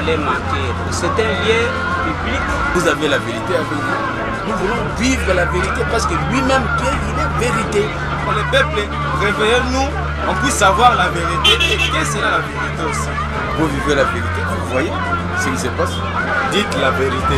allait manquer. C'est un lien public. Vous avez la vérité avec vous. Nous voulons vivre la vérité parce que lui-même, Dieu, il est vérité. Pour le peuple, réveillons-nous, on puisse savoir la vérité. Et qu'est-ce que c'est la vérité aussi? Vous vivez la vérité, vous voyez ce qui se passe. Dites la vérité.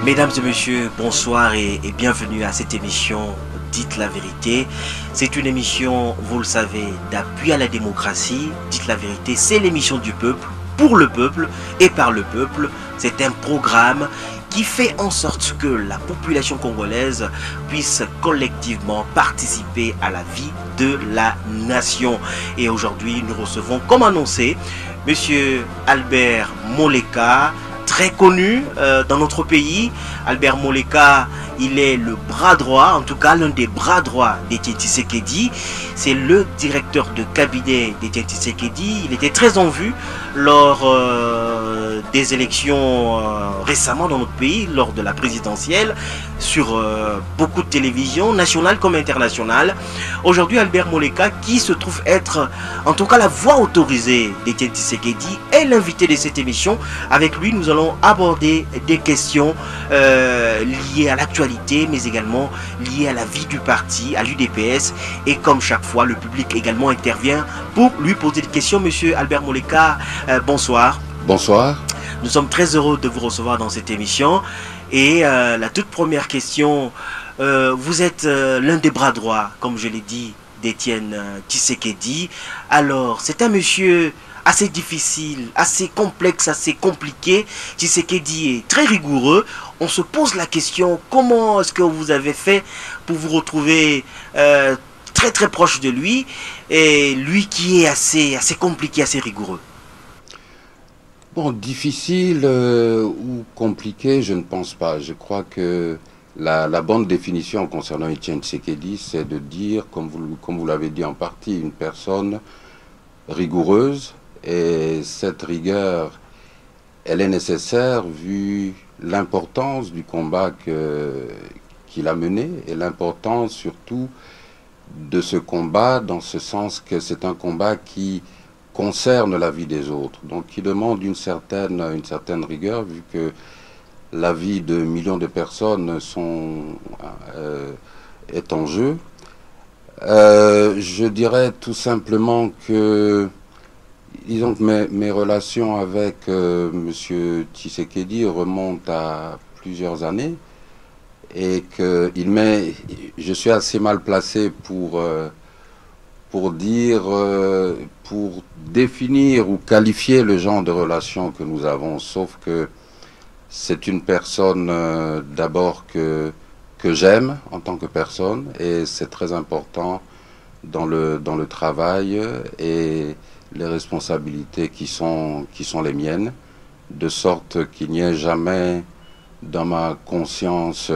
Mesdames et messieurs, bonsoir et bienvenue à cette émission Dites la vérité. C'est une émission, vous le savez, d'appui à la démocratie. Dites la vérité, c'est l'émission du peuple, pour le peuple et par le peuple. C'est un programme qui fait en sorte que la population congolaise puisse collectivement participer à la vie de la nation. Et aujourd'hui, nous recevons, comme annoncé, Monsieur Albert Moleka, très connu dans notre pays. Albert Moleka, il est le bras droit, en tout cas l'un des bras droits d'Etienne Tshisekedi. C'est le directeur de cabinet d'Etienne Tshisekedi. Il était très en vue lors des élections récemment dans notre pays, lors de la présidentielle, sur beaucoup de télévisions, nationales comme internationales. Aujourd'hui, Albert Moleka, qui se trouve être en tout cas la voix autorisée d'Etienne Tshisekedi, est l'invité de cette émission. Avec lui, nous allons aborder des questions liées à l'actualité, mais également liées à la vie du parti, à l'UDPS. Et comme chaque fois, le public également intervient pour lui poser des questions. Monsieur Albert Moleka, bonsoir. Bonsoir. Nous sommes très heureux de vous recevoir dans cette émission. Et la toute première question, vous êtes l'un des bras droits, comme je l'ai dit, d'Etienne Tshisekedi. Alors, c'est un monsieur assez difficile, assez complexe, assez compliqué. Tshisekedi est très rigoureux. On se pose la question, comment est-ce que vous avez fait pour vous retrouver très très proche de lui, et lui qui est assez compliqué, assez rigoureux? Bon, difficile ou compliqué, je ne pense pas. Je crois que la bonne définition concernant Etienne Tshisekedi, c'est de dire, comme vous l'avez dit en partie, une personne rigoureuse. Et cette rigueur, elle est nécessaire vu l'importance du combat qu'il a mené et l'importance surtout de ce combat dans ce sens que c'est un combat qui concerne la vie des autres, donc qui demande une certaine rigueur vu que la vie de millions de personnes est en jeu. Je dirais tout simplement que disons que mes relations avec M. Tshisekedi remontent à plusieurs années et que je suis assez mal placé pour définir ou qualifier le genre de relation que nous avons, sauf que c'est une personne d'abord que j'aime en tant que personne, et c'est très important dans le travail et les responsabilités qui sont les miennes, de sorte qu'il n'y ait jamais dans ma conscience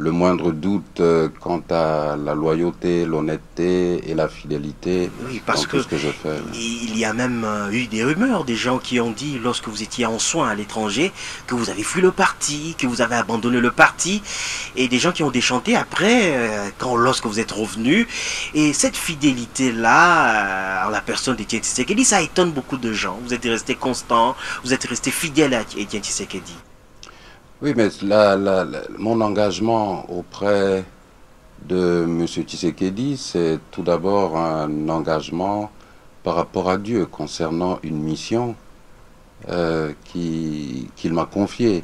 le moindre doute quant à la loyauté, l'honnêteté et la fidélité Oui, parce dans tout ce que je fais. il y a même eu des rumeurs, des gens qui ont dit, lorsque vous étiez en soins à l'étranger, que vous avez fui le parti, que vous avez abandonné le parti, et des gens qui ont déchanté après, lorsque vous êtes revenu. Et cette fidélité-là, en la personne d'Etienne Tshisekedi, ça étonne beaucoup de gens. Vous êtes resté constant, vous êtes resté fidèle à Etienne Tshisekedi. Oui, mais mon engagement auprès de M. Tshisekedi, c'est tout d'abord un engagement par rapport à Dieu concernant une mission qu'il m'a confiée.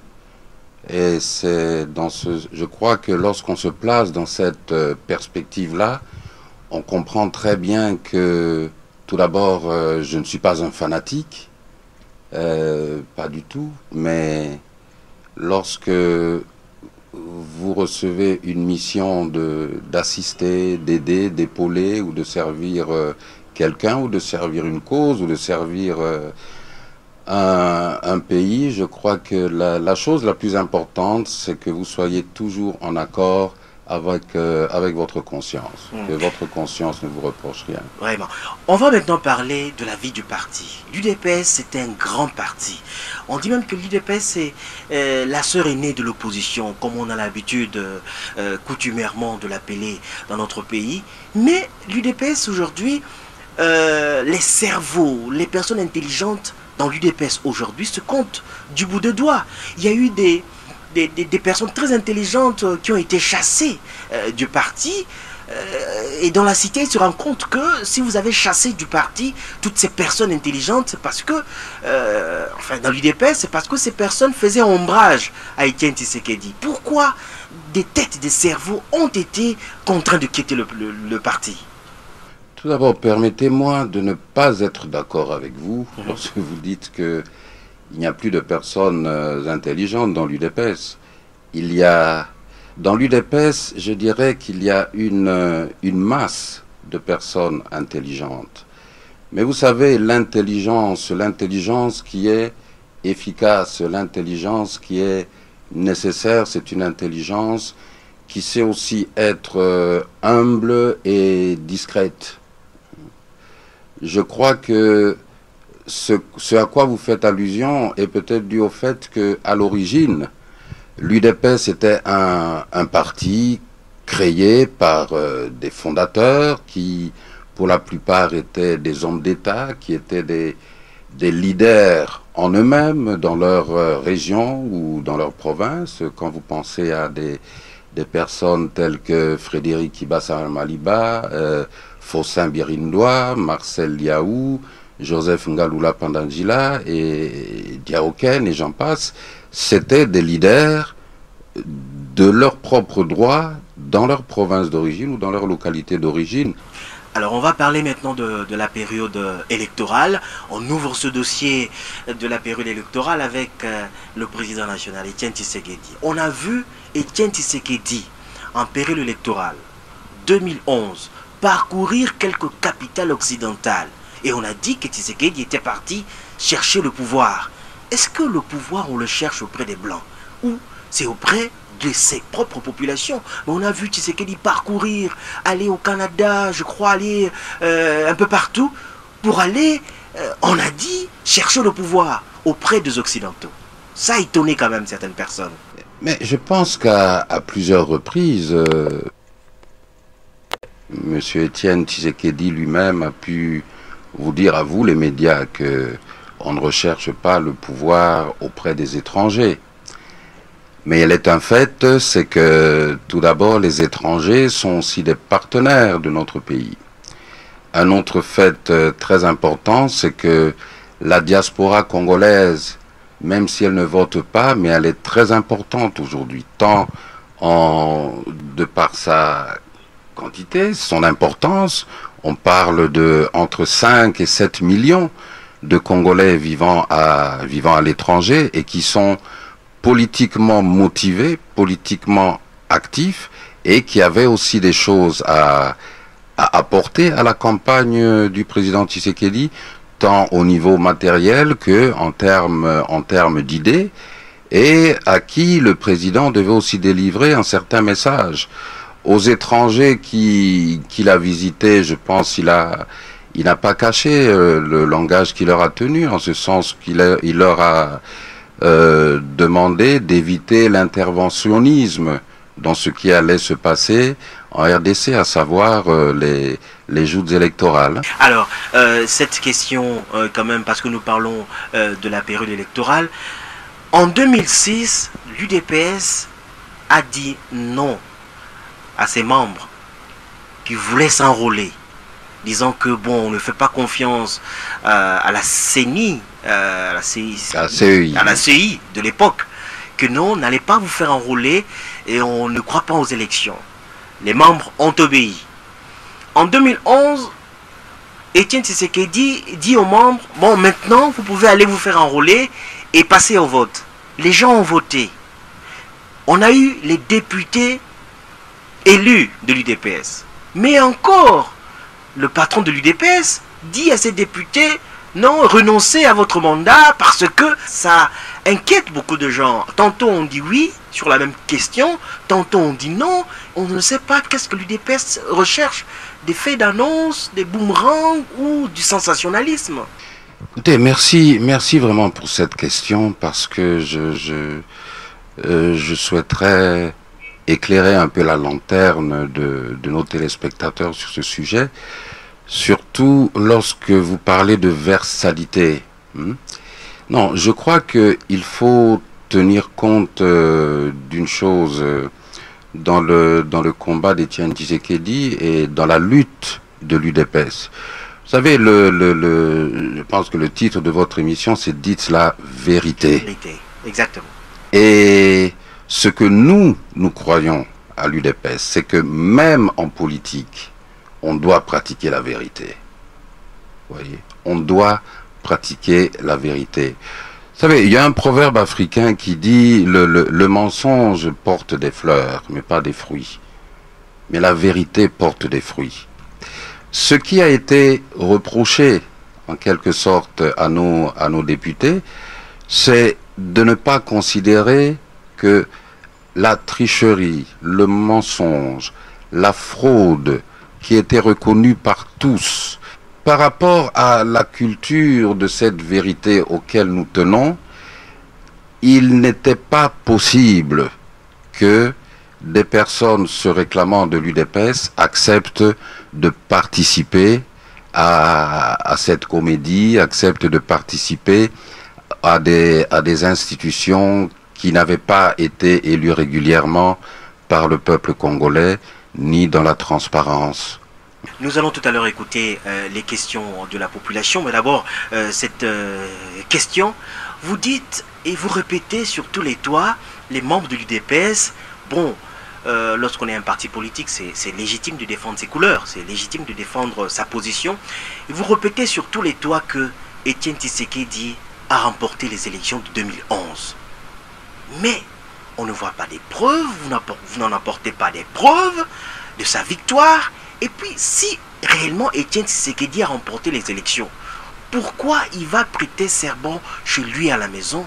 Et c'est je crois que lorsqu'on se place dans cette perspective-là, on comprend très bien que tout d'abord, je ne suis pas un fanatique, pas du tout, mais lorsque vous recevez une mission d'assister, d'aider, d'épauler ou de servir quelqu'un ou de servir une cause ou de servir un pays, je crois que la chose la plus importante, c'est que vous soyez toujours en accord avec votre conscience, que votre conscience ne vous reproche rien. Vraiment. On va maintenant parler de la vie du parti. L'UDPS, c'est un grand parti. On dit même que l'UDPS, c'est la sœur aînée de l'opposition, comme on a l'habitude coutumièrement de l'appeler dans notre pays. Mais l'UDPS, aujourd'hui, les cerveaux, les personnes intelligentes dans l'UDPS aujourd'hui se comptent du bout de doigts. Il y a eu des personnes très intelligentes qui ont été chassées du parti, et dans la cité, ils se rendent compte que si vous avez chassé du parti toutes ces personnes intelligentes, c'est parce que, enfin dans l'UDPS, c'est parce que ces personnes faisaient ombrage à Etienne Tshisekedi. Pourquoi des têtes, des cerveaux ont été contraints de quitter le parti? Tout d'abord, permettez-moi de ne pas être d'accord avec vous lorsque vous dites que il n'y a plus de personnes intelligentes dans l'UDPS. Dans l'UDPS, je dirais qu'il y a une masse de personnes intelligentes. Mais vous savez, l'intelligence qui est efficace, l'intelligence qui est nécessaire, c'est une intelligence qui sait aussi être humble et discrète. Je crois que ce à quoi vous faites allusion est peut-être dû au fait qu'à l'origine, l'UDPS était un parti créé par des fondateurs qui, pour la plupart, étaient des hommes d'État, qui étaient des leaders en eux-mêmes, dans leur région ou dans leur province. Quand vous pensez à des personnes telles que Frédéric Ibassa Maliba, Faustin Birindois, Marcel Liaou, Joseph Ngalula Pandangila et Diaoken et j'en passe, c'était des leaders de leur propre droit dans leur province d'origine ou dans leur localité d'origine. Alors on va parler maintenant de la période électorale. On ouvre ce dossier de la période électorale avec le président national Etienne Tshisekedi. On a vu Etienne Tshisekedi en période électorale 2011 parcourir quelques capitales occidentales. Et on a dit que Tshisekedi était parti chercher le pouvoir. Est-ce que le pouvoir, on le cherche auprès des Blancs ou c'est auprès de ses propres populations? Mais on a vu Tshisekedi parcourir, aller au Canada, je crois aller un peu partout, pour aller, on a dit, chercher le pouvoir auprès des Occidentaux. Ça a étonné quand même certaines personnes. Mais je pense qu'à plusieurs reprises, M. Etienne Tshisekedi lui-même a pu vous dire à vous, les médias, qu'on ne recherche pas le pouvoir auprès des étrangers. Mais il est un fait, c'est que tout d'abord, les étrangers sont aussi des partenaires de notre pays. Un autre fait très important, c'est que la diaspora congolaise, même si elle ne vote pas, mais elle est très importante aujourd'hui, tant de par sa quantité, son importance. On parle de entre 5 et 7 millions de Congolais vivant à l'étranger et qui sont politiquement motivés, politiquement actifs et qui avaient aussi des choses à apporter à la campagne du président Tshisekedi, tant au niveau matériel que en termes d'idées. et à qui le président devait aussi délivrer un certain message. Aux étrangers qu'il a visités, je pense il n'a pas caché le langage qu'il leur a tenu, en ce sens qu'il leur a demandé d'éviter l'interventionnisme dans ce qui allait se passer en RDC, à savoir les joutes électorales. Alors, cette question, quand même, parce que nous parlons de la période électorale, en 2006, l'UDPS a dit non à ses membres qui voulaient s'enrôler, disant que bon, on ne fait pas confiance à la CENI, à la CEI de l'époque, que non, n'allez pas vous faire enrôler et on ne croit pas aux élections. Les membres ont obéi. En 2011, Étienne Tshisekedi dit aux membres, bon, maintenant vous pouvez aller vous faire enrôler et passer au vote. Les gens ont voté. On a eu les députés élus de l'UDPS. Mais encore, le patron de l'UDPS dit à ses députés, non, renoncez à votre mandat parce que ça inquiète beaucoup de gens. Tantôt on dit oui sur la même question, tantôt on dit non. On ne sait pas qu'est-ce que l'UDPS recherche, des faits d'annonce, des boomerangs ou du sensationnalisme. Écoutez, merci vraiment pour cette question, parce que je souhaiterais éclairer un peu la lanterne de nos téléspectateurs sur ce sujet, surtout lorsque vous parlez de versalité. Non, je crois qu'il faut tenir compte d'une chose dans le combat d'Étienne Tshisekedi et dans la lutte de l'UDPS. Vous savez, je pense que le titre de votre émission, c'est « Dites la vérité ». Vérité, exactement. Et ce que nous croyons à l'UDPS, c'est que même en politique, on doit pratiquer la vérité. Vous voyez, on doit pratiquer la vérité. Vous savez, il y a un proverbe africain qui dit le mensonge porte des fleurs, mais pas des fruits. Mais la vérité porte des fruits. Ce qui a été reproché, en quelque sorte, à nos députés, c'est de ne pas considérer que la tricherie, le mensonge, la fraude, qui était reconnue par tous, par rapport à la culture de cette vérité auquel nous tenons, il n'était pas possible que des personnes se réclamant de l'UDPS acceptent de participer à cette comédie, acceptent de participer à des institutions qui n'avaient pas été élues régulièrement par le peuple congolais, ni dans la transparence. Nous allons tout à l'heure écouter les questions de la population, mais d'abord, cette question, vous dites et vous répétez sur tous les toits, les membres de l'UDPS, bon, lorsqu'on est un parti politique, c'est légitime de défendre ses couleurs, c'est légitime de défendre sa position. Et vous répétez sur tous les toits que Étienne Tshisekedi a remporté les élections de 2011. Mais on ne voit pas des preuves, vous n'en apportez pas des preuves de sa victoire. Et puis, si réellement Étienne Tshisekedi a remporté les élections, pourquoi il va prêter serment chez lui à la maison,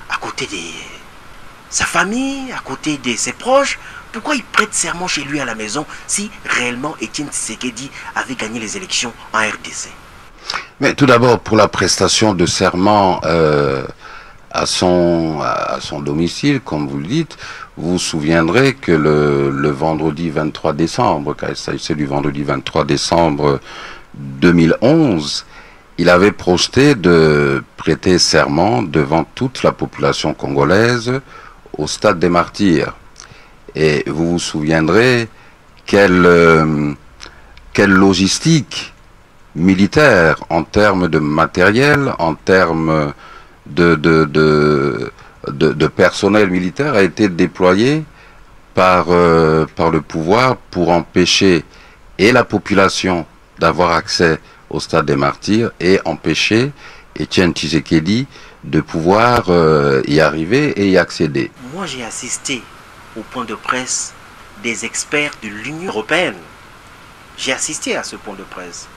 à côté de sa famille, à côté de ses proches? Pourquoi il prête serment chez lui à la maison si réellement Étienne Tshisekedi avait gagné les élections en RDC? Mais tout d'abord, pour la prestation de serment à son domicile, comme vous le dites, vous vous souviendrez que le vendredi 23 décembre, car il s'agissait du vendredi 23 décembre 2011, il avait projeté de prêter serment devant toute la population congolaise au Stade des Martyrs. Et vous vous souviendrez quelle logistique militaire, en termes de matériel, en termes de personnel militaire, a été déployé par le pouvoir pour empêcher et la population d'avoir accès au Stade des Martyrs et empêcher Étienne Tshisekedi de pouvoir y arriver et y accéder. Moi, j'ai assisté au point de presse des experts de l'Union européenne. J'ai assisté à ce point de presse.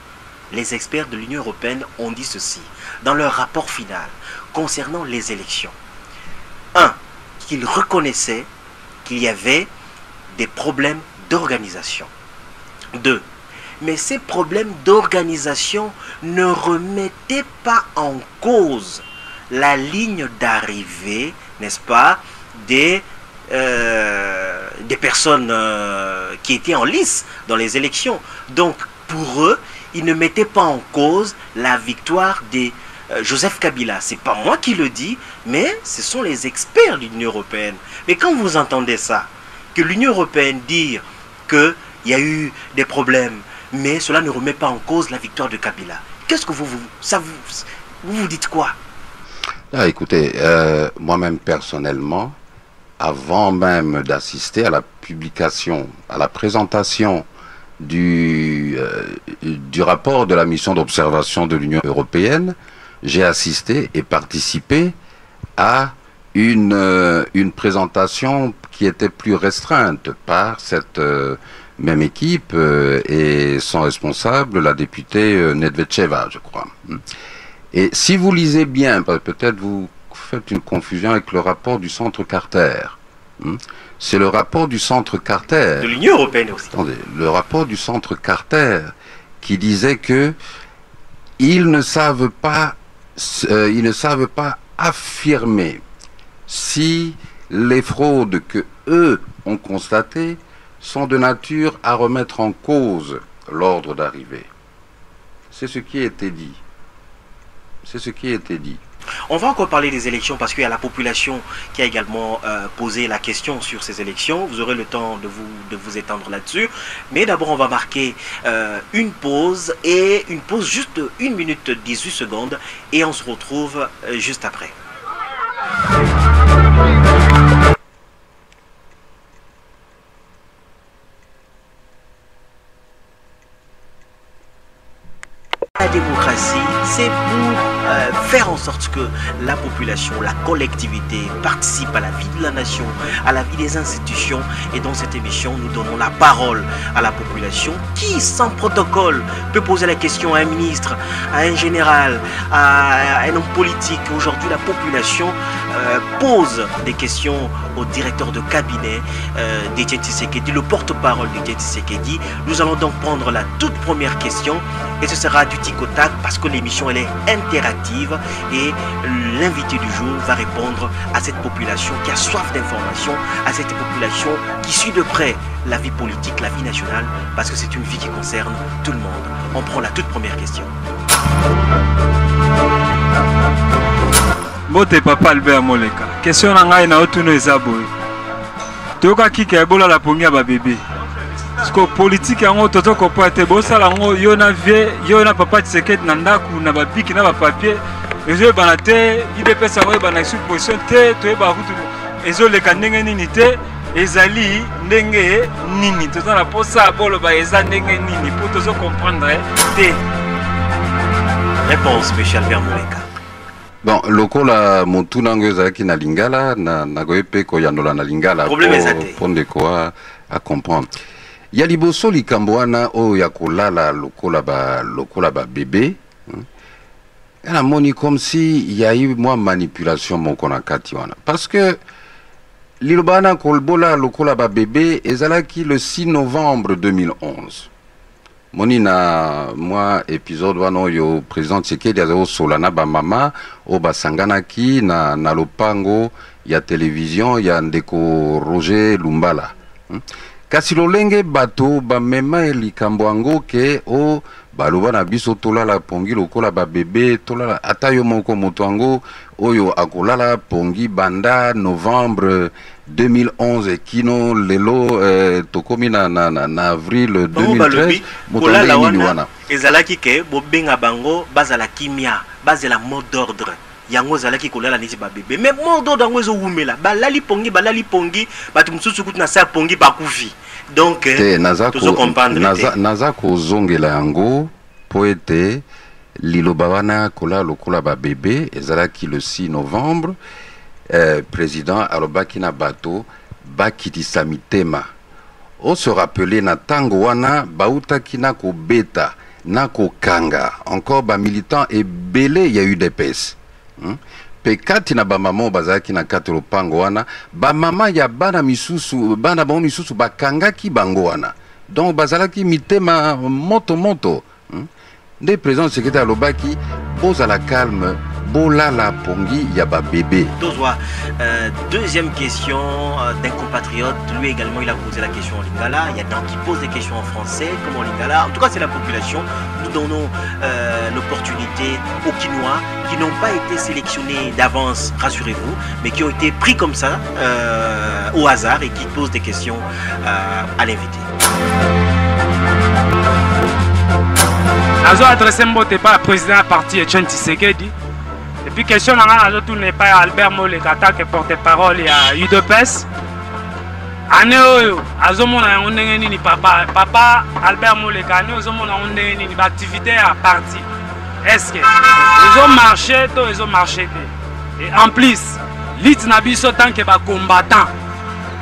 Les experts de l'Union européenne ont dit ceci dans leur rapport final concernant les élections. 1. qu'il reconnaissait qu'il y avait des problèmes d'organisation. 2. Mais ces problèmes d'organisation ne remettaient pas en cause la ligne d'arrivée, n'est-ce pas, des personnes qui étaient en lice dans les élections. Donc, pour eux, ils ne mettaient pas en cause la victoire des Joseph Kabila. C'est pas moi qui le dis, mais ce sont les experts de l'Union européenne. Mais quand vous entendez ça, que l'Union européenne dit qu'il y a eu des problèmes, mais cela ne remet pas en cause la victoire de Kabila, qu'est-ce que vous dites quoi? Ah, écoutez, moi-même personnellement, avant même d'assister à la publication, à la présentation du rapport de la mission d'observation de l'Union européenne, j'ai assisté et participé à une présentation qui était plus restreinte par cette même équipe et son responsable, la députée Nedvedcheva, je crois. Et si vous lisez bien, peut-être vous faites une confusion avec le rapport du Centre Carter. C'est le rapport du Centre Carter. De l'Union européenne aussi. Attendez, le rapport du Centre Carter qui disait que ils ne savent pas affirmer si les fraudes que eux ont constatées sont de nature à remettre en cause l'ordre d'arrivée. C'est ce qui a été dit. C'est ce qui a été dit. On va encore parler des élections parce qu'il y a la population qui a également posé la question sur ces élections. Vous aurez le temps de vous étendre là-dessus. Mais d'abord, on va marquer une pause juste de 1 minute 18 secondes et on se retrouve juste après. La démocratie, c'est pour faire en sorte que la population, la collectivité participe à la vie de la nation, à la vie des institutions. Et dans cette émission, nous donnons la parole à la population qui, sans protocole, peut poser la question à un ministre, à un général, à un homme politique. Aujourd'hui, la population pose des questions au directeur de cabinet d'Etienne Tshisekedi, le porte-parole d'Etienne Tshisekedi. Nous allons donc prendre la toute première question et ce sera du tic au tac parce que l'émission elle est interactive et l'invité du jour va répondre à cette population qui a soif d'information, à cette population qui suit de près la vie politique, la vie nationale, parce que c'est une vie qui concerne tout le monde. On prend la toute première question. Bote papa Albert Moleka. Question nanga na otuno ezaboy. Toka kika ebola la pongia ba bébé. Parce que politique yango toto ko poate bosala ngo yo na vie, yo na papa Tshisekedi na ndaku na ba biki na ba papier. Ezo bana te, IDPS yango bana supposition te, to ba kutu. Ezo le kanenge nini te, ezali ndenge nini. Toto na posa bolo ba eza ndenge nini pour tozo comprendre te. Réponse Monsieur Albert Moleka. Bon, lokola motuna ngo ezalaki na lingala na goyepe ko yandola na lingala pour ndeko à comprendre. Ya liboso likambo wana oyo ya kolala lokola ba bébé. Elle a moni comme si il y a eu moi manipulation moko na kati wana. Parce que lilobana kolbola lokola ba bébé ezalaki le 6 novembre 2011. Moni na moi épisode wana yo président Tshisekedi azo solana ba mama o basanganaki na lopango ya télévision ya ndeko Roger Lumbala. Kasi lolenge bato ba mema likambo yango ke o baloba na biso tolala pongi lokola ba bébé tolala ata yo moko moto yango oyo akolala pongi banda novembre 2011 kino lelo tokomi na avril 2013 kolala wana ezalaki ke bobenga bango bazala kimia bazela mot d'ordre yango zalaki kolala niti ba bébé mais mot d'ordre yango ezo wumela balali pongi batu mususu kuti na sa pongi bakufi donc tozo comprendre naza kozongela yango po ete liloba wana kola lokola ba bébé ezalaki le 6 novembre président alobaki na bato bakitisa mitema o se rappeler na tango wana bautaki na kobeta na kokanga encore ba militant ebele ya UDPS pe kati na bamama bazalaki na kati lopango wana bamama ya bana misusu bana bango misusu bakangaki bango wana donc bazalaki mitema moto nde président secrétaire alobaki bozala calme bolala pongi ya ba bébé. Deuxième question d'un compatriote, lui également il a posé la question en lingala, il y a d'autres qui posent des questions en français comme en lingala, en tout cas c'est la population. Nous donnons l'opportunité aux Quinois qui n'ont pas été sélectionnés d'avance, rassurez-vous, mais qui ont été pris comme ça au hasard et qui posent des questions à l'invité. Azo adressé mbote par le président du parti Etienne Tshisekedi. Et puis question n'a tourné pas Albert Moleka qui porte-parole à UDPS. Ane oyo azomona ndenge nini papa Albert Moleka ane azomona ndenge nini activité à parti. Est-ce que ils ont marché to ils ont marché et en plus lit na biso tant que ba combattant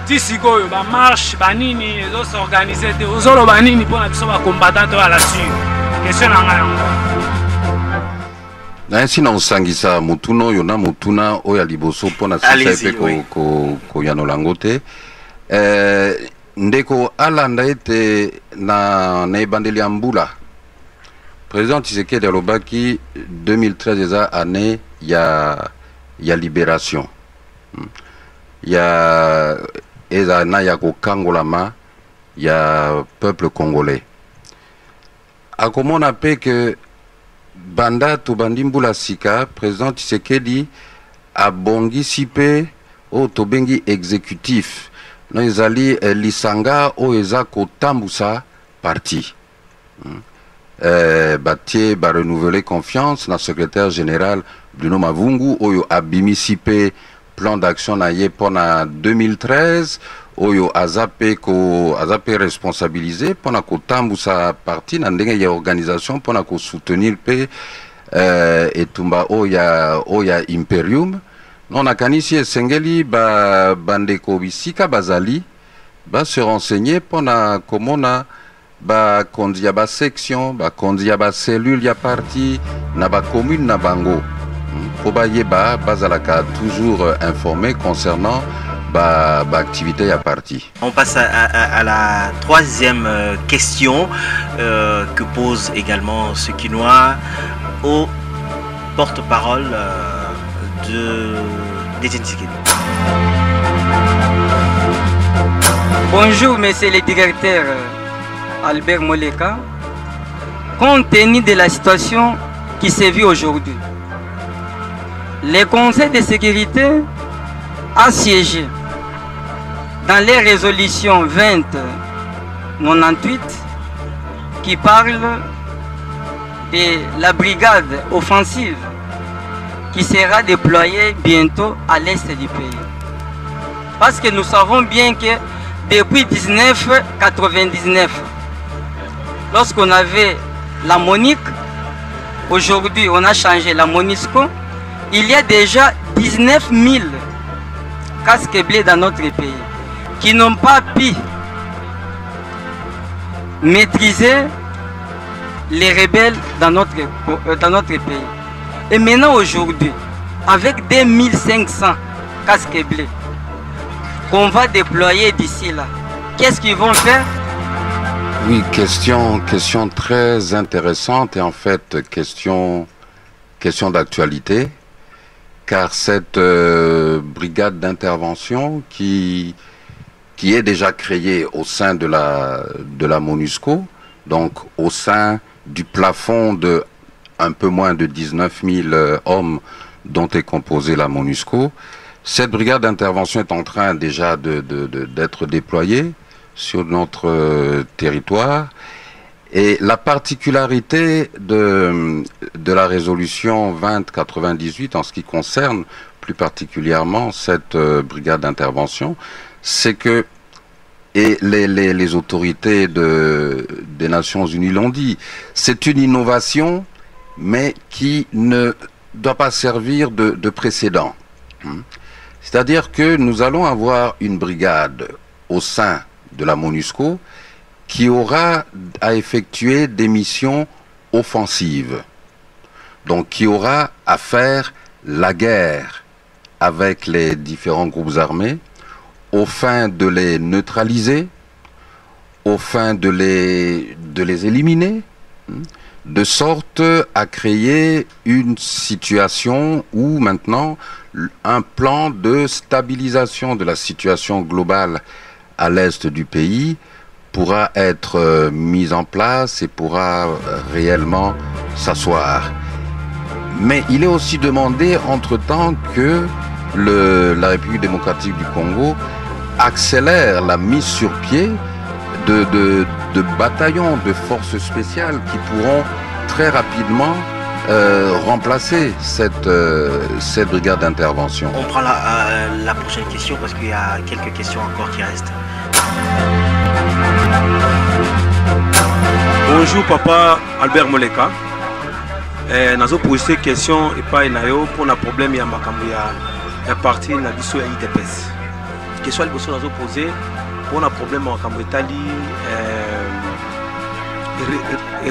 tisiko yo ba marche ba nini ils ont s'organiser te ozolo ba nini pour na biso ba combattant to à la suite. Question n'a ainsi na osangisa mutuno yona mutuna oya liboso pona sisa pe ko yanolango te ndeko alanda ete na ebandeli ya mbula président Tshisekedi alobaki 2013 eza année ya libération ya eza na ya kokangolama ya peuple congolais akomona pe que banda to bandimbula sika président Tshisekedi abongisi pe o tobengi exécutif no ezali lisanga o eza kotambusa parti batie ba renouveler confiance na secrétaire général Bruno Mavungu oyo abimisi pe plan d'action na ye pona 2013 oyo azape responsabilisé pona kotambusa parti na ndenge ya organisation pona ko soutenir pe etumba oya imperium non akanisi esengeli bandeko bisika bazali ba se renseigner pona komona ba konzi ya ba section ba konzi ya ba cellule ya parti na ba commune na bango po bayeba bazalaka toujours informé concernant activité à parti. On passe à la troisième question que pose également ce Quinois au porte-parole d'Etienne Tshisekedi. Bonjour, monsieur le directeur Albert Moleka. Compte tenu de la situation qui se vit aujourd'hui, le Conseil de sécurité a siégé dans les résolutions 2098 qui parlent de la brigade offensive qui sera déployée bientôt à l'est du pays. Parce que nous savons bien que depuis 1999, lorsqu'on avait la MONUC, aujourd'hui on a changé la MONUSCO, il y a déjà 19 000 casques bleus dans notre pays qui n'ont pas pu maîtriser les rebelles dans notre pays. Et maintenant aujourd'hui, avec 2500 casques bleus qu'on va déployer d'ici là, qu'est-ce qu'ils vont faire? Oui, question très intéressante et en fait question d'actualité, car cette brigade d'intervention qui est déjà créée au sein de la MONUSCO, donc au sein du plafond de un peu moins de 19 000 hommes dont est composée la MONUSCO. Cette brigade d'intervention est en train déjà d'être déployée sur notre territoire. Et la particularité de la résolution 2098 en ce qui concerne plus particulièrement cette brigade d'intervention, c'est que, et les autorités des Nations Unies l'ont dit, c'est une innovation, mais qui ne doit pas servir de précédent. C'est-à-dire que nous allons avoir une brigade au sein de la MONUSCO qui aura à effectuer des missions offensives. Donc qui aura à faire la guerre avec les différents groupes armés, aux fins de les neutraliser, aux fins de les éliminer, de sorte à créer une situation où maintenant un plan de stabilisation de la situation globale à l'est du pays pourra être mis en place et pourra réellement s'asseoir. Mais il est aussi demandé entre-temps que la République démocratique du Congo accélère la mise sur pied de bataillons de forces spéciales qui pourront très rapidement remplacer cette brigade d'intervention. On prend la prochaine question parce qu'il y a quelques questions encore qui restent. Bonjour papa Albert Moleka. Nazo poser question et pas inayo pour un problème ya makambo ya parti na biso ya IDPS. Question liboso nazo poser pour un problème makambo etali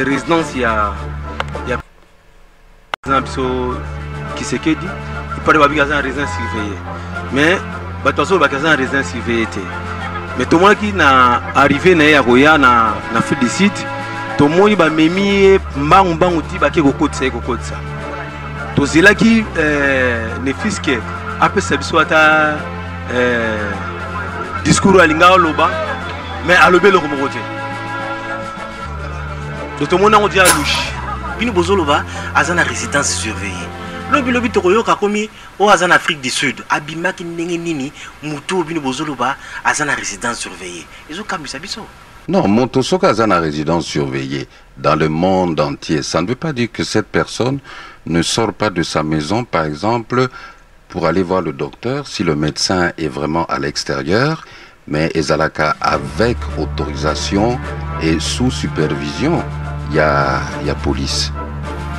résidence ya biso Kisekedi il parle ba biga résidence surveillée. Mais batozo ba kaza résidence surveillée. Mais tout le monde qui na arrivé na ya roya na fil de site tout le monde ba memi mbangu ti ba ke kokotsa kokotsa to zela ki ne fiske après ça biso ata discours alinga loba mais alobe le komokote tout le monde on dit à louche bino bozoloba azana résidence surveillée lobi tokoyoka komi o azana Afrique du Sud abimaki ndenge nini mutu bino bozoloba azana résidence surveillée ezo kamisa biso. Non, Montosoka a une résidence surveillée dans le monde entier. Ça ne veut pas dire que cette personne ne sort pas de sa maison, par exemple, pour aller voir le docteur, si le médecin est vraiment à l'extérieur, mais Ezalaka avec autorisation et sous supervision, il y a police.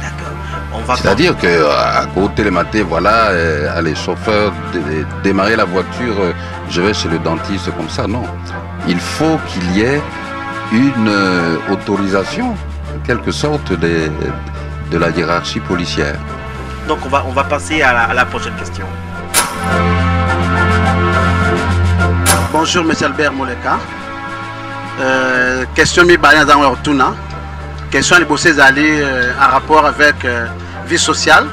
D'accord. C'est-à-dire qu'à côté le matin, voilà, allez, chauffeur, démarrer la voiture, je vais chez le dentiste, comme ça, non. Il faut qu'il y ait une autorisation, en quelque sorte, de la hiérarchie policière. Donc on va passer à la prochaine question. Bonjour, M. Albert Moleka. Question mi bayan dans leur touna. Question de bosser d'aller en rapport avec vie sociale.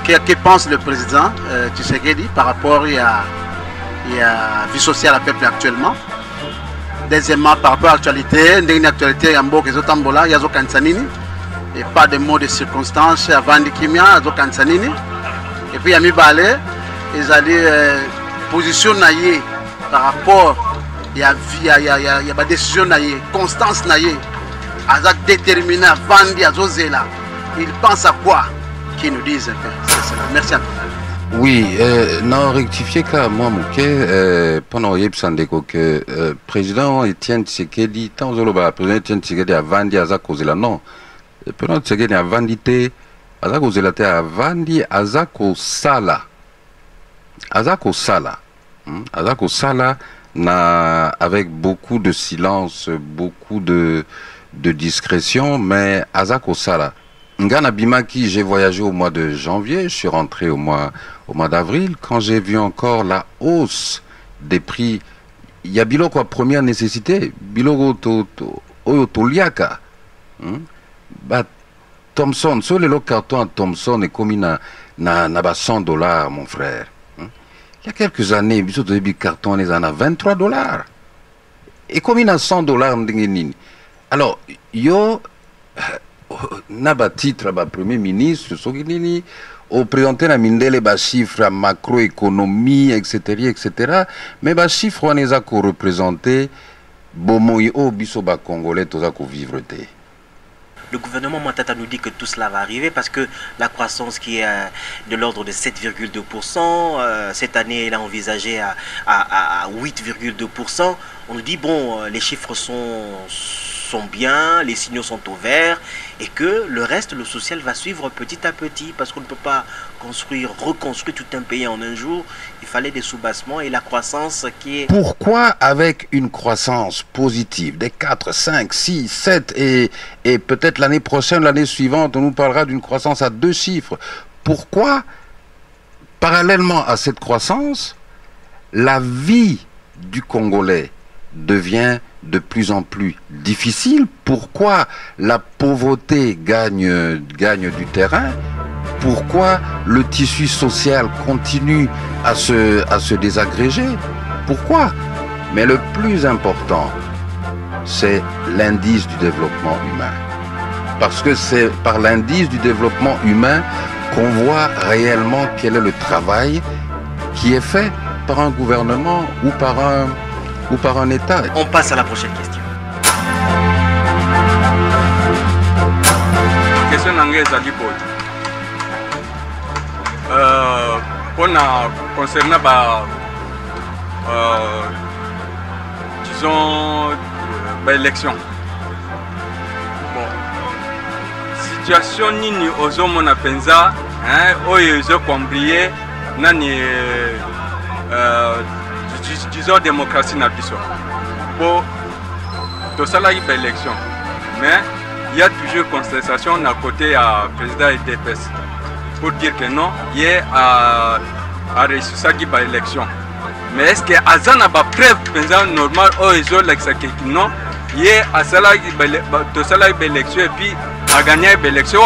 Que pense le président Tshisekedi par rapport à vie sociale à peuple actuellement? Deuxièmement, par rapport à l'actualité, il y a une actualité qui est Tambola, il y a Kansanini, et pas de mots de circonstances avant de Kimia, il y a Kansanini. Et puis il y a Mibale, ils allaient positionner par rapport à la décision, constance, à la déterminée, avant de Zela. Ils pensent à quoi qu'ils nous disent? C'est cela. Merci à vous. Oui, non, rectifier car moi, pendant que président Etienne Tshisekedi, tant que président Etienne Tshisekedi a vendu à Zakozela, non. Le président Tshisekedi a vendu à Zakozela, a vendu à Zakosala. À Zakosala. À Zakosala, avec beaucoup de silence, beaucoup de discrétion, mais à Zakosala. Ngana Bimaki, j'ai voyagé au mois de janvier, je suis rentré au mois d'avril, quand j'ai vu encore la hausse des prix. Il y a biloko première nécessité, biloko toliaka. Thomson, sur le carton à Thomson est commis na $100, mon frère. Il y a quelques années, le carton est à $23. Et commis à $100, alors, yo naba titre ba premier ministre Soginini au présenter na mindele ba chiffre macroéconomie etc. mais ba chiffre on les a ko représenter bomoyi o biso ba congolais toza ko vivre te. Le gouvernement Matata nous dit que tout cela va arriver parce que la croissance qui est de l'ordre de 7,2%, cette année elle a envisagé à 8,2%. On nous dit bon, les chiffres sont bien, les signaux sont au vert et que le reste, le social va suivre petit à petit parce qu'on ne peut pas reconstruire tout un pays en un jour. Il fallait des soubassements et la croissance qui est... Pourquoi avec une croissance positive des 4, 5, 6, 7 et peut-être l'année prochaine, l'année suivante, on nous parlera d'une croissance à 2 chiffres. pourquoi, parallèlement à cette croissance, la vie du Congolais devient de plus en plus difficile? Pourquoi la pauvreté gagne du terrain? Pourquoi le tissu social continue à se désagréger? Pourquoi? Mais le plus important, c'est l'indice du développement humain. Parce que c'est par l'indice du développement humain qu'on voit réellement quel est le travail qui est fait par un gouvernement ou par un État. On passe à la prochaine question. Question d'anglais à l'hypothèse. Concernant disons l'élection. Bon, situation nini ozomona penza oyo ezokombriye nani disons démocratie na biso. Bon, tout ça là il élection, mais il y a toujours contestation à côté à président EDPS pour dire que non, il y a réussi ça qui va élection. Mais est-ce que Azan a pas preuve normal ou ils ont l'exact non? Il y a cela tout ça là élection et puis a gagné l'élection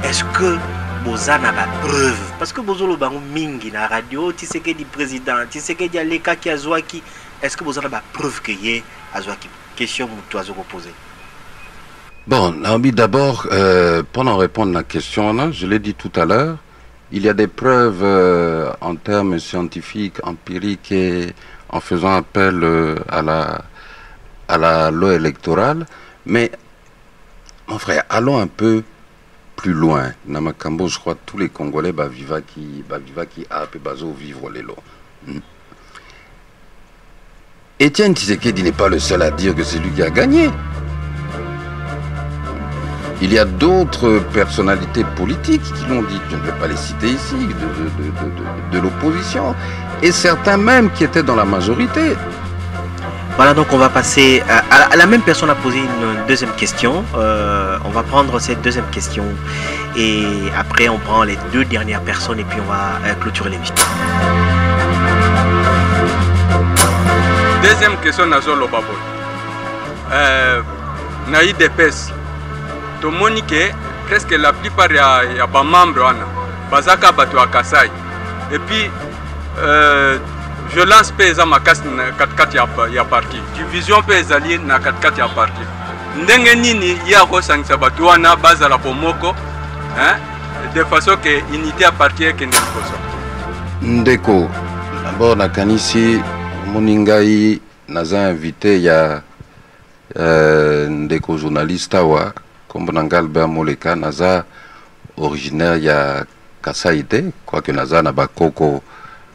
Est-ce que Bozan a pas preuve? Parce que Bozolo bango mingi na radio, tu sais que du président, tu sais que y les cas qui azwaki. Est-ce que Bozan a pas preuve que y azwaki? Question que tu as posée. Bon, Naomi, d'abord, pendant répondre à la question, là, je l'ai dit tout à l'heure, il y a des preuves en termes scientifiques, empiriques et en faisant appel à la loi électorale. Mais, mon frère, allons un peu plus loin. Namakambo, je crois que tous les Congolais vivent qui bazo vivre les lois. Étienne Tshisekedi n'est pas le seul à dire que c'est lui qui a gagné. Il y a d'autres personnalités politiques qui l'ont dit, je ne vais pas les citer ici, de l'opposition, et certains même qui étaient dans la majorité. Voilà, donc on va passer à la même personne a posé une deuxième question. On va prendre cette deuxième question et après on prend les deux dernières personnes et puis on va clôturer l'émission. Deuxième question, Nazo Lobabo. Naïd Depes. Tout le monde que presque la plupart des membres Bazaka Batu à Kasai. Et puis, violence pesa makasi na 4-4 ya parti. Division pesa ali na 4-4 ya parti. Ndenge nini ya ko sangisa batu wana bazala pomoko, de façon que unité à partir que ndikoso. Ndeko, d'abord na kanisi moningai naza invité ya ndeko journaliste wa comme Nangalber Moleka naza originaire ya Kasaïté, quoique naza na bakoko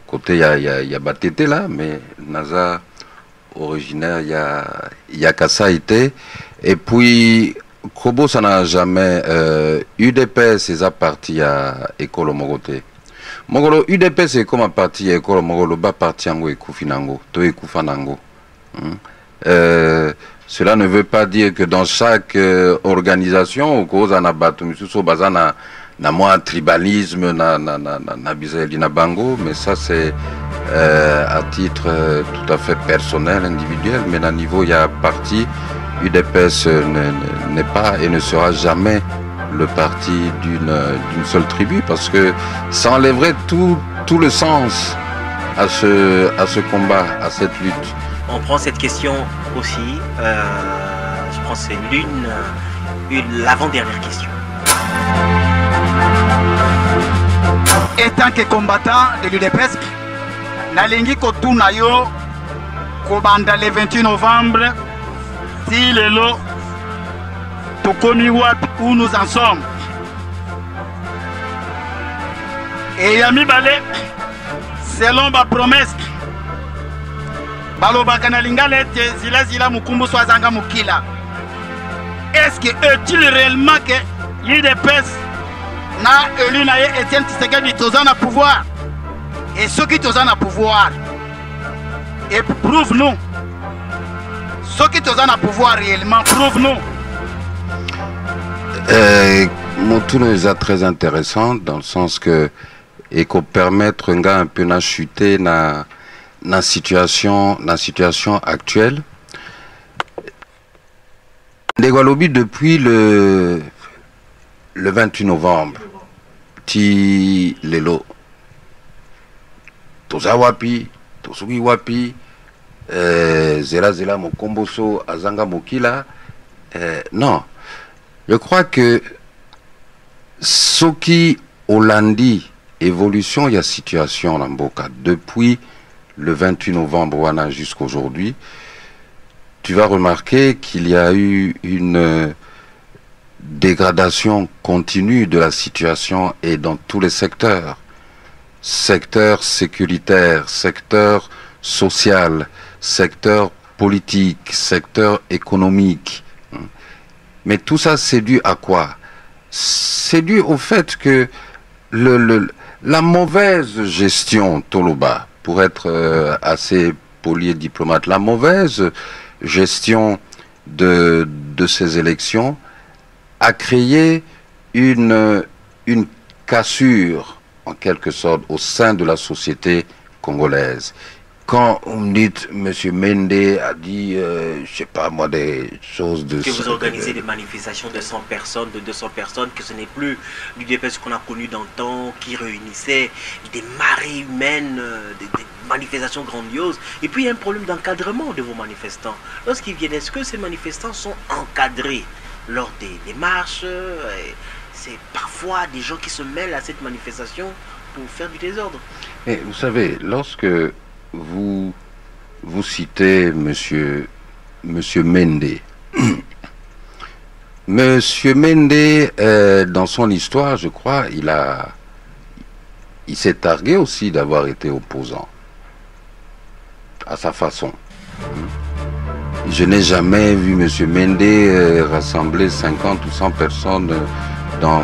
côté ya Batete là, mais naza originaire ya Kasaïté. Et puis Kobo ça n'a jamais UDPS c'est à parti à École Mogote. Mogolo UDPS c'est comme à parti à École Mogolo ba parti ango ekufinango to ekufanango. Cela ne veut pas dire que dans chaque organisation, au cause en abattu, na moins tribalisme, na bizeli na bango, mais ça c'est à titre tout à fait personnel, individuel, mais à niveau il y a parti, UDPS n'est pas et ne sera jamais le parti d'une seule tribu, parce que ça enlèverait tout le sens à ce combat, à cette lutte. On prend cette question aussi, je pense que c'est l'avant-dernière question. Étant que combattant de l'UDPS, nalingi kotuna yo kobanda le 28 novembre, si lelo tokomi wapi où nous en sommes. Et yami balé, selon ma promesse, balobaka na lingala ete zila mukumbu swazanga mukila. Est-ce que est-il réellement que l'UDPS na élu na Étienne Tshisekedi tozana na pouvoir? Et ceux qui tozana na pouvoir, et prouve-nous. Ceux qui tozana na pouvoir réellement, prouve-nous. Motuno est très intéressant dans le sens que et qu'on permettre un gars un peu de chuter dans la situation actuelle. Ndegwalobi depuis le 28 novembre, ti lelo, toza wapi, tosugi wapi, zela mokomboso azanga mokila, non, je crois que Soki Hollandi, évolution, il y a situation en Mboka. Depuis le 28 novembre jusqu'à aujourd'hui, tu vas remarquer qu'il y a eu une dégradation continue de la situation et dans tous les secteurs. Secteur sécuritaire, secteur social, secteur politique, secteur économique. Mais tout ça, c'est dû à quoi? C'est dû au fait que la mauvaise gestion, Toloba, pour être assez poli et diplomate, la mauvaise gestion de ces élections a créé une cassure, en quelque sorte, au sein de la société congolaise. Quand on dit, M. Mende a dit, je sais pas moi, des choses de... Que vous organisez des manifestations de 100 personnes, de 200 personnes, que ce n'est plus l'UDPS qu'on a connu dans le temps, qui réunissait des marées humaines, des manifestations grandioses. Et puis il y a un problème d'encadrement de vos manifestants. Lorsqu'ils viennent, est-ce que ces manifestants sont encadrés lors des marches? C'est parfois des gens qui se mêlent à cette manifestation pour faire du désordre. Et vous savez, lorsque... Vous citez Monsieur Mende. Monsieur Mende, dans son histoire, je crois, il s'est targué aussi d'avoir été opposant à sa façon. Je n'ai jamais vu Monsieur Mende rassembler 50 ou 100 personnes dans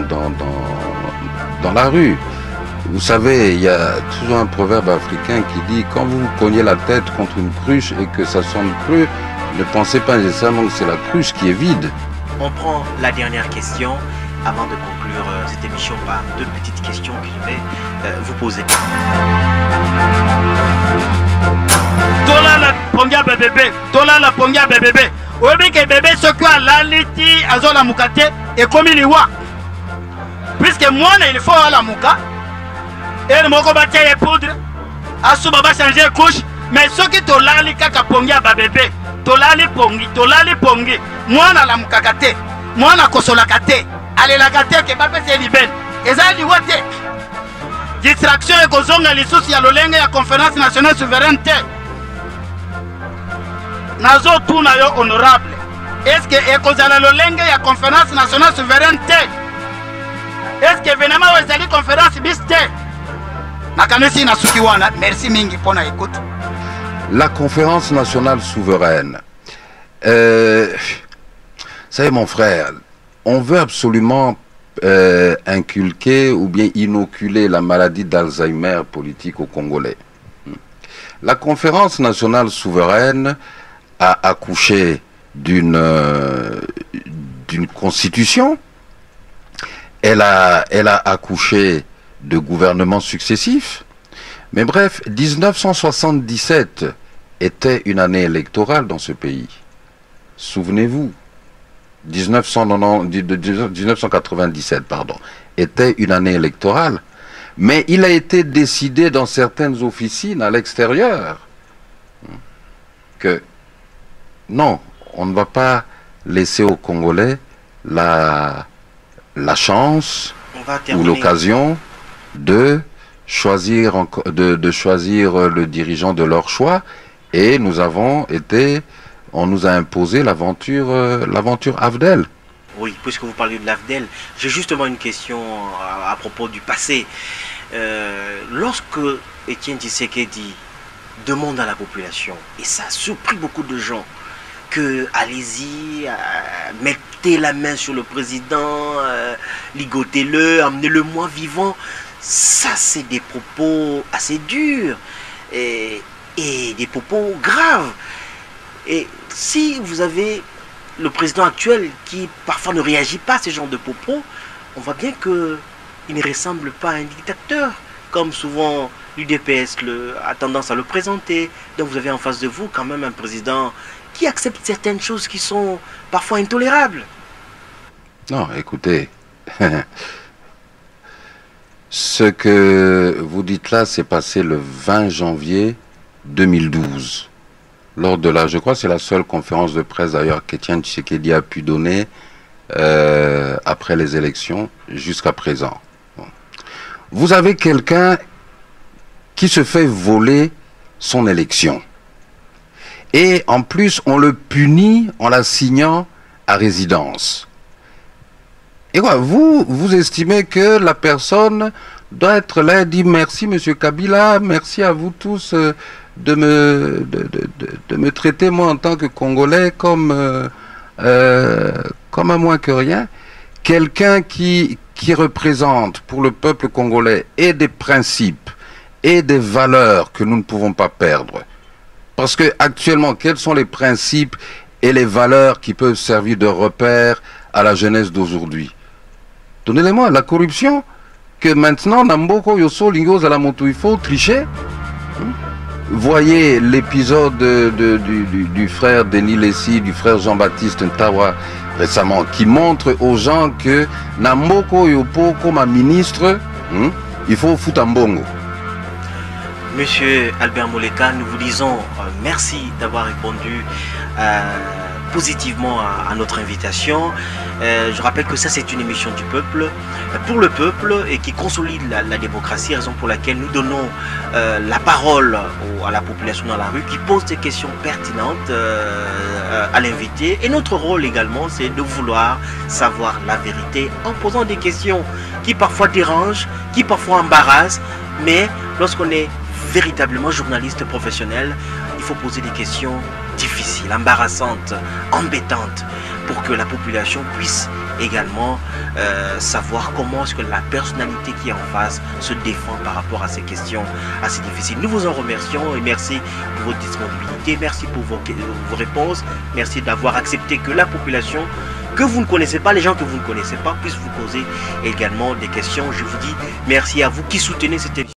la rue. Vous savez, il y a toujours un proverbe africain qui dit « Quand vous cognez la tête contre une cruche et que ça sonne creux, ne pensez pas nécessairement que c'est la cruche qui est vide. » On prend la dernière question avant de conclure cette émission par deux petites questions que je vais vous poser. Tola la pongia bébé, tola la pongia bébé. Obi ke bébé ce que la liti azola mukate et comme il wa. Puisque moi il faut la muka. Et le moko batia et poudre. Asu baba changer couche, mais ce qui tolali kaka pongia bébé, tolali pongi. Moi na la mukakate, moi na kosola kate. Allez la kate ke baba c'est libel. Ezali wote. Distraction et kozonga lisusi ya lolenge ya conférence nationale souveraineté. Nazo tuna yo honorable. Est-ce que ekozala lolenge ya conférence nationale souveraineté? Est-ce que venama wezali conférence biste? Nakanesi na sukiwana. Merci mingi pona écoute. La conférence nationale souveraine. Savez mon frère, on veut absolument inculquer ou bien inoculer la maladie d'Alzheimer politique aux Congolais. La conférence nationale souveraine a accouché d'une constitution. Elle a accouché de gouvernements successifs. Mais bref, 1977 était une année électorale dans ce pays. Souvenez-vous. 1997, pardon, était une année électorale, mais il a été décidé dans certaines officines à l'extérieur que non, on ne va pas laisser aux Congolais la chance ou l'occasion de choisir le dirigeant de leur choix, et on nous a imposé l'aventure Afdel. Oui, puisque vous parlez de l'Afdel, j'ai justement une question à propos du passé. Lorsque Étienne Tshisekedi demande à la population, et ça a surpris beaucoup de gens, que allez-y, mettez la main sur le président, ligotez-le, amenez-le moins vivant, ça c'est des propos assez durs et des propos graves. Et si vous avez le président actuel qui parfois ne réagit pas à ce genre de propos, on voit bien qu'il ne ressemble pas à un dictateur, comme souvent l'UDPS a tendance à le présenter. Donc vous avez en face de vous quand même un président qui accepte certaines choses qui sont parfois intolérables. Non, écoutez, ce que vous dites là, c'est passé le 20 janvier 2012. Lors de je crois que c'est la seule conférence de presse d'ailleurs qu'Étienne Tshisekedi a pu donner après les élections jusqu'à présent. Bon. Vous avez quelqu'un qui se fait voler son élection. Et en plus, on le punit en l'assignant à résidence. Et quoi, vous estimez que la personne doit être là et dire merci Monsieur Kabila, merci à vous tous de me traiter moi en tant que Congolais comme à moins que rien. Quelqu'un qui représente pour le peuple congolais et des principes et des valeurs que nous ne pouvons pas perdre. Parce que actuellement, quels sont les principes et les valeurs qui peuvent servir de repère à la jeunesse d'aujourd'hui? Donnez-les-moi. La corruption, que maintenant, Namboko Yoso Lingos à la moto, il faut tricher. Voyez l'épisode du frère Denis Lessi, du frère Jean-Baptiste Ntawa récemment, qui montre aux gens que Namboko Yopo, comme un ministre, il faut foutre un bongo. Monsieur Albert Moleka, nous vous disons merci d'avoir répondu positivement à notre invitation. Je rappelle que ça, c'est une émission du peuple, pour le peuple, et qui consolide la démocratie, raison pour laquelle nous donnons la parole à la population dans la rue, qui pose des questions pertinentes à l'invité. Et notre rôle également, c'est de vouloir savoir la vérité en posant des questions qui parfois dérangent, qui parfois embarrassent, mais lorsqu'on est véritablement journaliste professionnel, il faut poser des questions difficiles, embarrassantes, embêtantes, pour que la population puisse également savoir comment est-ce que la personnalité qui est en face se défend par rapport à ces questions assez difficiles. Nous vous en remercions et merci pour votre disponibilité, merci pour vos réponses, merci d'avoir accepté que la population que vous ne connaissez pas, les gens que vous ne connaissez pas, puissent vous poser également des questions. Je vous dis merci à vous qui soutenez cette émission.